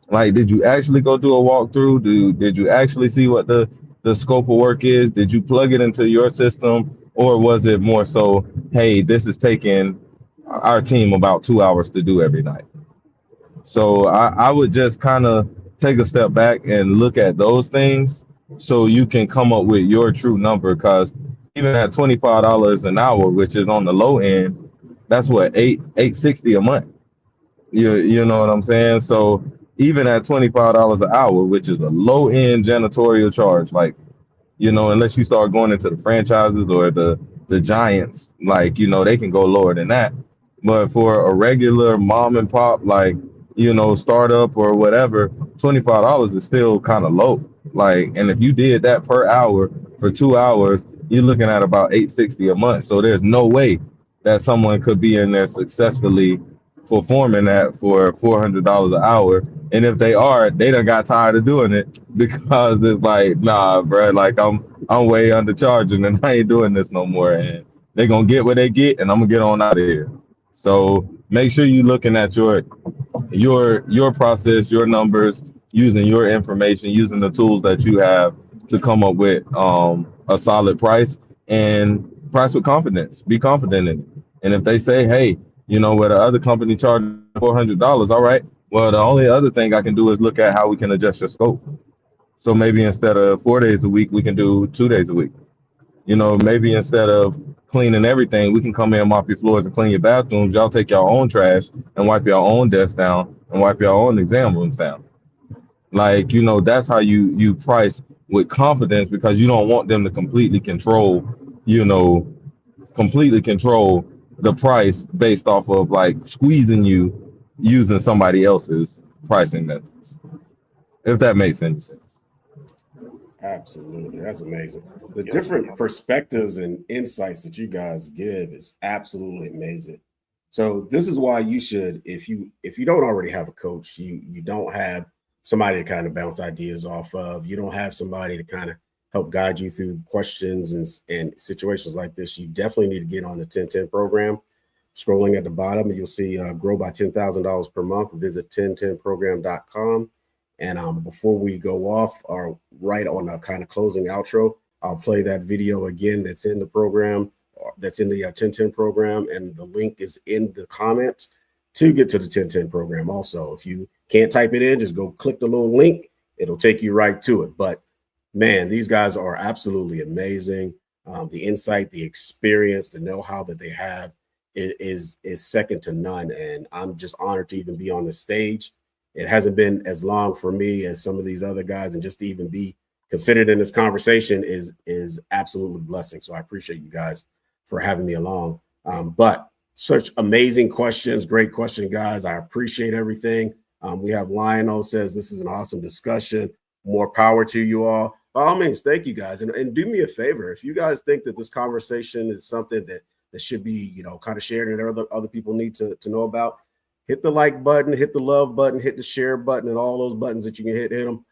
Like, did you actually go do a walkthrough? Did you actually see what the scope of work is? Did you plug it into your system? Or was it more so, hey, this is taking our team about 2 hours to do every night? So I would just kind of take a step back and look at those things so you can come up with your true number. Because even at $25 an hour, which is on the low end, that's what, $860 a month. You know what I'm saying? So even at $25 an hour, which is a low end janitorial charge, like, unless you start going into the franchises or the giants, like, they can go lower than that. But for a regular mom and pop, like, startup or whatever, $25 is still kind of low. Like, and if you did that per hour for 2 hours, you're looking at about $860 a month. So there's no way that someone could be in there successfully performing that for $400 an hour. And if they are, they done got tired of doing it, because it's like, nah, bro, like I'm way undercharging and I ain't doing this no more. And they're gonna get what they get, and I'm gonna get on out of here. So make sure you're looking at your process, your numbers, using your information, using the tools that you have to come up with a solid price, and price with confidence. Be confident in it. And if they say, hey, where the other company charged $400, all right, well, the only other thing I can do is look at how we can adjust your scope. So maybe instead of 4 days a week, we can do 2 days a week. Maybe instead of cleaning everything, we can come in and mop your floors and clean your bathrooms. Y'all take your own trash and wipe your own desks down and wipe your own exam rooms down. Like, that's how you price with confidence, because you don't want them to completely control the price based off of like squeezing you using somebody else's pricing methods, if that makes any sense. Absolutely. That's amazing. The different perspectives and insights that you guys give is absolutely amazing. So this is why you should, if you don't already have a coach, you don't have somebody to kind of bounce ideas off of, you don't have somebody to kind of help guide you through questions and situations like this, you definitely need to get on the 1010 program. Scrolling at the bottom, you'll see grow by $10,000 per month. Visit 1010program.com. And before we go off, or right on a kind of closing outro, I'll play that video again that's in the program, that's in the 1010 program, and the link is in the comments to get to the 1010 program. Also, if you can't type it in, just go click the little link. It'll take you right to it. But man, these guys are absolutely amazing. The insight, the experience, the know-how that they have is second to none. And I'm just honored to even be on the stage. It hasn't been as long for me as some of these other guys, and just to even be considered in this conversation is absolutely a blessing. So I appreciate you guys for having me along. But such amazing questions, great question, guys. I appreciate everything. We have Lionel says this is an awesome discussion. More power to you all. By all means, thank you guys. And do me a favor. If you guys think that this conversation is something that should be, kind of shared and other people need to know about, hit the like button, hit the love button, hit the share button, and all those buttons that you can hit them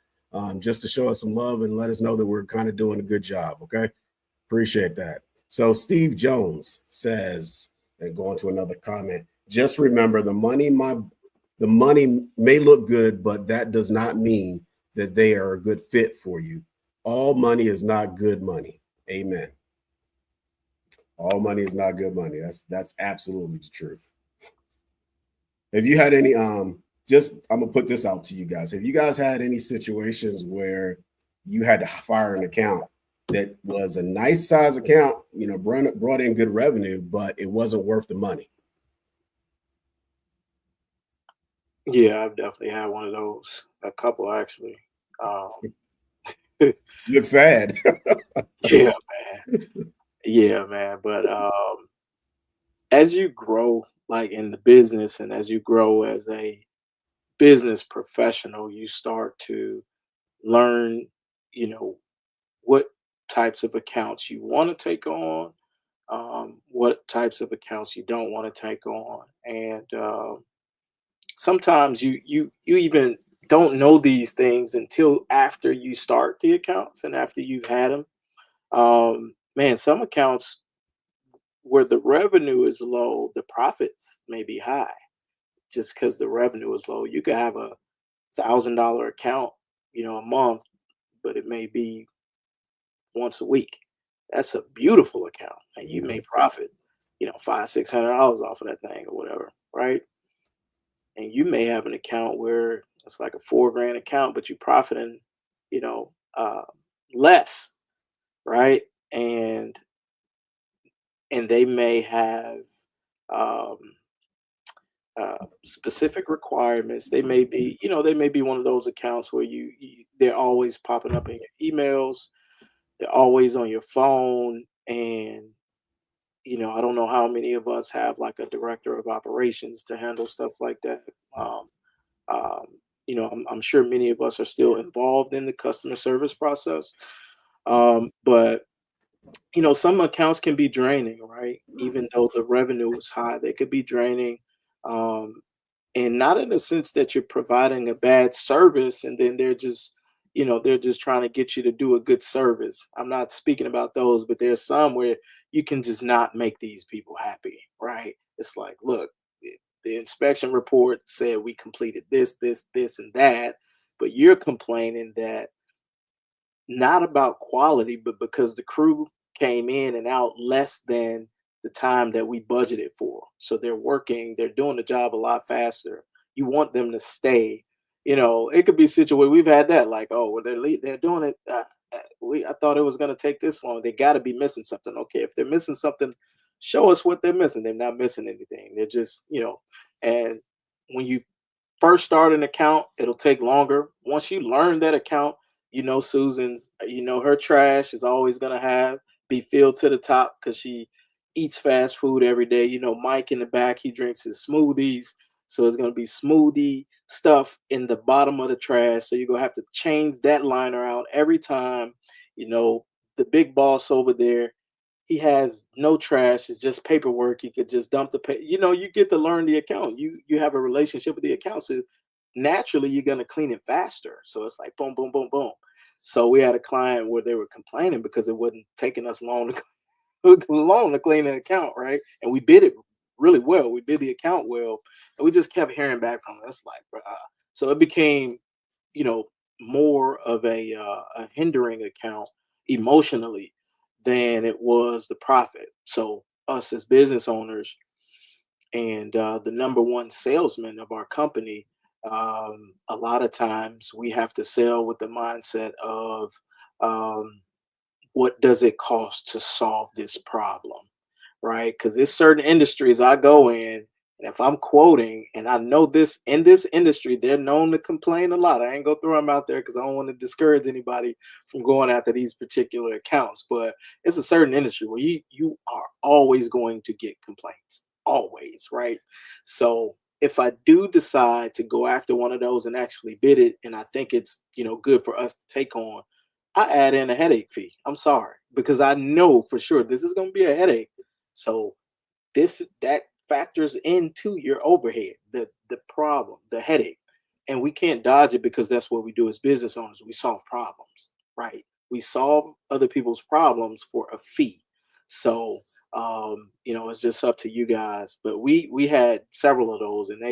just to show us some love and let us know that we're kind of doing a good job. Okay. Appreciate that. So Steve Jones says, and going to another comment, just remember the money may look good, but that does not mean that they are a good fit for you. All money is not good money. Amen. All money is not good money. That's absolutely the truth. Have you had any just I'm gonna put this out to you guys. Have you guys had any situations where you had to fire an account that was a nice size account, brought in good revenue, but it wasn't worth the money? Yeah, I've definitely had one of those. A couple actually. Um, Look sad. yeah, man. Yeah, man. But as you grow, like in the business, and as you grow as a business professional, you start to learn, you know, what types of accounts you want to take on, what types of accounts you don't want to take on, and sometimes you even don't know these things until after you start the accounts and after you've had them. Man, some accounts where the revenue is low, the profits may be high just because the revenue is low. You could have a $1,000 account, a month, but it may be once a week. That's a beautiful account, and you may profit, $500-$600 off of that thing or whatever, right? And you may have an account where it's like a 4 grand account, but you profiting, you know, uh, less, right? And they may have um, specific requirements. They may be one of those accounts where they're always popping up in your emails. They're always on your phone, and I don't know how many of us have like a director of operations to handle stuff like that. Um, um, I'm sure many of us are still involved in the customer service process, but some accounts can be draining, right? Even though the revenue is high, they could be draining. Um, and not in the sense that you're providing a bad service and then they're just trying to get you to do a good service. I'm not speaking about those, but there's some where you can just not make these people happy, right? It's like, look, the inspection report said we completed this and that, but you're complaining that not about quality, but because the crew came in and out less than the time that we budgeted for. So they're doing the job a lot faster. You want them to stay. It could be situated. We've had that, like, oh, well, they're doing it. I thought it was going to take this long. They got to be missing something. Okay, if they're missing something, show us what they're missing. They're not missing anything. They're just, and when you first start an account, it'll take longer. Once you learn that account, Susan's, her trash is always going to be filled to the top because she eats fast food every day. Mike in the back, he drinks his smoothies. So it's going to be smoothie stuff in the bottom of the trash. So you're going to have to change that liner out every time. The big boss over there, he has no trash. It's just paperwork. He could just dump the you get to learn the account. You have a relationship with the account. So naturally you're going to clean it faster. So it's like boom, boom, boom, boom. So we had a client where they were complaining because it wasn't taking us long to clean the account, right? And we bid it really well. We bid the account well, and we just kept hearing back from them. It's like, so it became, more of a hindering account emotionally than it was the profit. So us as business owners and the number one salesman of our company, a lot of times we have to sell with the mindset of um, what does it cost to solve this problem, right? Because there's certain industries I go in, and if I'm quoting, and I know this in this industry, they're known to complain a lot. I ain't gonna throw them out there because I don't want to discourage anybody from going after these particular accounts. But it's a certain industry where you are always going to get complaints, always, right? So if I do decide to go after one of those and actually bid it, and I think it's good for us to take on, I add in a headache fee. I'm sorry, because I know for sure this is going to be a headache. So that factors into your overhead, the problem, the headache. And we can't dodge it because that's what we do as business owners. We solve problems, right? We solve other people's problems for a fee. So it's just up to you guys. But we had several of those, and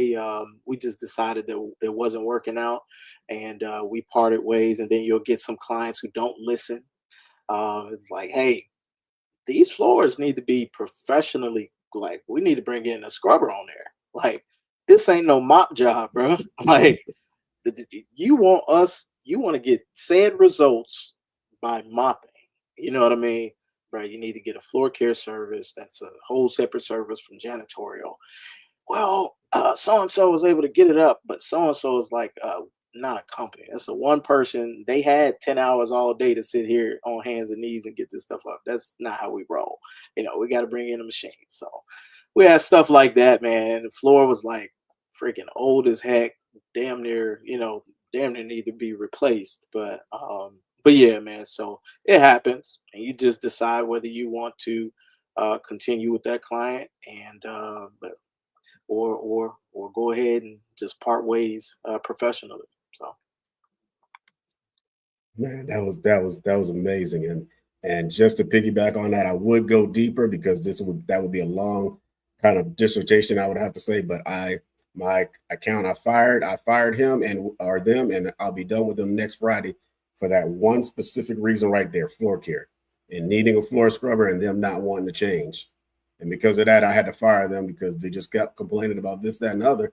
we just decided that it wasn't working out, and we parted ways. And then you'll get some clients who don't listen. It's like, hey, these floors need to be professionally, like, we need to bring in a scrubber on there. Like, this ain't no mop job, bro. Like, you want to get said results by mopping. You know what I mean? Right. You need to get a floor care service. That's a whole separate service from janitorial. Well, so and so was able to get it up, but so and so is like not a company. That's a one person. They had 10 hours all day to sit here on hands and knees and get this stuff up. That's not how we roll. We got to bring in a machine. So we had stuff like that, man. The floor was like freaking old as heck, damn near need to be replaced. But yeah, man. So it happens, and you just decide whether you want to continue with that client, and but or go ahead and just part ways professionally. So Man, that was amazing. And just to piggyback on that, I would go deeper because that would be a long kind of dissertation I would have to say. But my account, I fired him or them, and I'll be done with them next Friday for that one specific reason right there, floor care and needing a floor scrubber and them not wanting to change. And because of that, I had to fire them because they just kept complaining about this, that, and the other.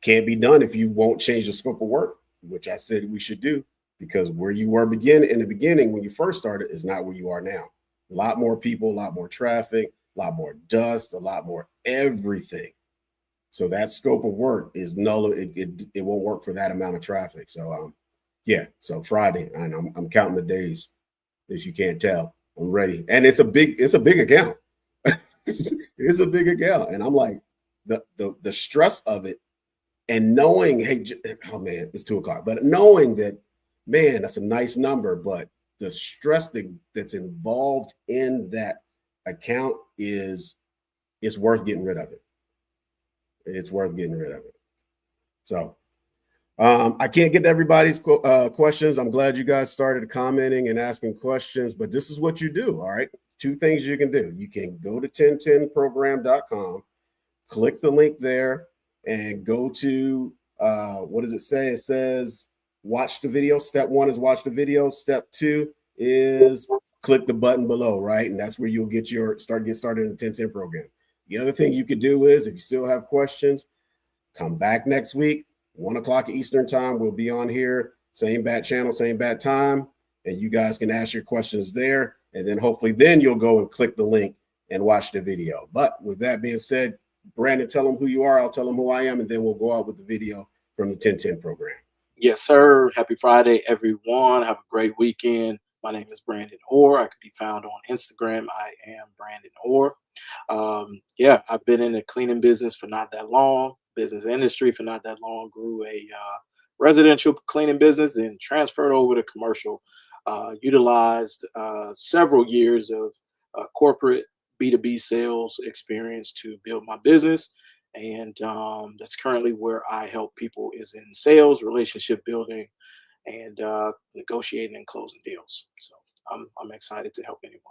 Can't be done if you won't change the scope of work, which I said we should do, because where you were in the beginning when you first started is not where you are now. A lot more people, a lot more traffic, a lot more dust, a lot more everything. So that scope of work is null. It won't work for that amount of traffic. So so Friday, and I'm counting the days. If you can't tell, I'm ready. And it's a big account. It's a big account. And I'm like, the stress of it and knowing, hey, oh man, it's 2:00. But knowing that, man, that's a nice number, but the stress that's involved in that account is worth getting rid of it. It's worth getting rid of it. So I can't get to everybody's questions. I'm glad you guys started commenting and asking questions, but this is what you do. All right. 2 things you can do. You can go to 1010program.com, click the link there, and go to what does it say? It says watch the video. Step 1 is watch the video. Step 2 is click the button below, right? And that's where you'll get started in the 1010 program. The other thing you could do is, if you still have questions, come back next week, 1:00 Eastern time. We'll be on here, same bat channel, same bat time, and you guys can ask your questions there. And then hopefully you'll go and click the link and watch the video. But with that being said, Brandon, tell them who you are. I'll tell them who I am, and then we'll go out with the video from the 1010 program. Yes, sir. Happy Friday, everyone. Have a great weekend. My name is Brandon Orr. I could be found on Instagram. I am Brandon Orr. I've been in the cleaning business for not that long, business industry for not that long. Grew a residential cleaning business and transferred over to commercial. Utilized several years of corporate B2B sales experience to build my business. And that's currently where I help people, is in sales, relationship building, and negotiating and closing deals. So I'm excited to help anyone.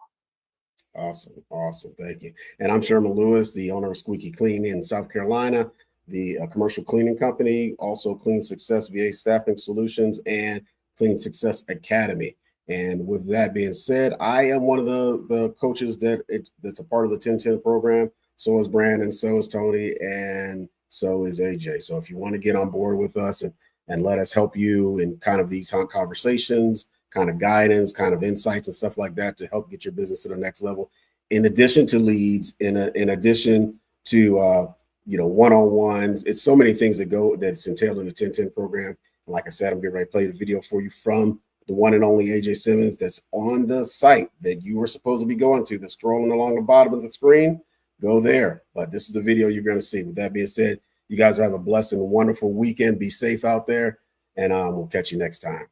Awesome. Thank you. And I'm Sherman Lewis, the owner of Squeaky Clean in South Carolina, the commercial cleaning company, also Clean Success VA Staffing Solutions, and Clean Success Academy. And with that being said, I am one of the coaches that's a part of the 1010 program. So is Brandon, so is Tony, and so is AJ. So if you want to get on board with us and let us help you in kind of these conversations, kind of guidance, kind of insights and stuff like that to help get your business to the next level, in addition to leads, in addition to one-on-ones, it's so many things that's entailed in the 1010 program. And like I said, I'm getting ready to play the video for you from the one and only AJ Simmons that's on the site that you were supposed to be going to, that's scrolling along the bottom of the screen. Go there. But this is the video you're going to see. With that being said, you guys have a blessed and wonderful weekend. Be safe out there, and we'll catch you next time.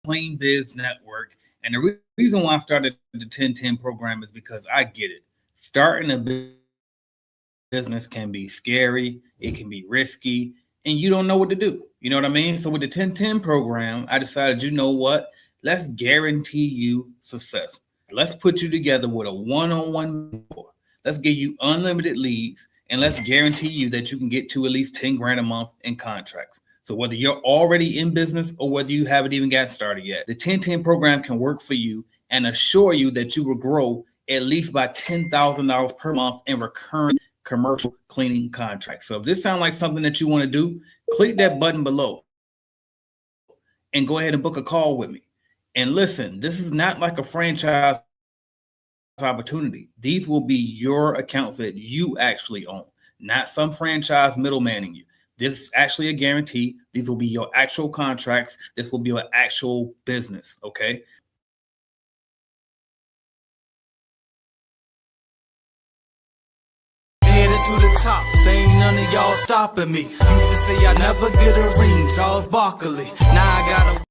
Plain Biz Network. And the reason why I started the 1010 program is because I get it. Starting a business can be scary, it can be risky, and you don't know what to do. You know what I mean? So with the 1010 program, I decided, you know what? Let's guarantee you success. Let's put you together with a one-on-one mentor. Let's give you unlimited leads, and let's guarantee you that you can get to at least 10 grand a month in contracts. So whether you're already in business or whether you haven't even got started yet, the 10-10 program can work for you and assure you that you will grow at least by $10,000 per month in recurring commercial cleaning contracts. So if this sounds like something that you want to do, click that button below and go ahead and book a call with me. And listen, this is not like a franchise opportunity. These will be your accounts that you actually own, not some franchise middlemaning you. This is actually a guarantee. These will be your actual contracts. This will be your actual business, okay? Headed to the top, there ain't none of y'all stopping me. Used to say I never get a ring, Charles Barkley. Now I got a...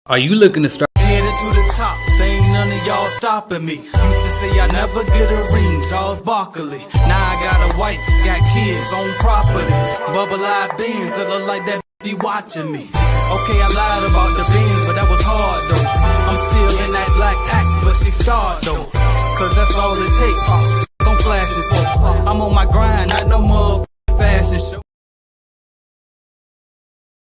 Are you looking to start? Headed to the top, there ain't none of y'all stopping me. Used to say I never get a ring, Charles Barkley. Now I got a wife, got kids, on property. Bubble-eyed beans that look like that be watching me. Okay, I lied about the beans, but that was hard though. I'm still in that black act, but she starred though. Cause that's all it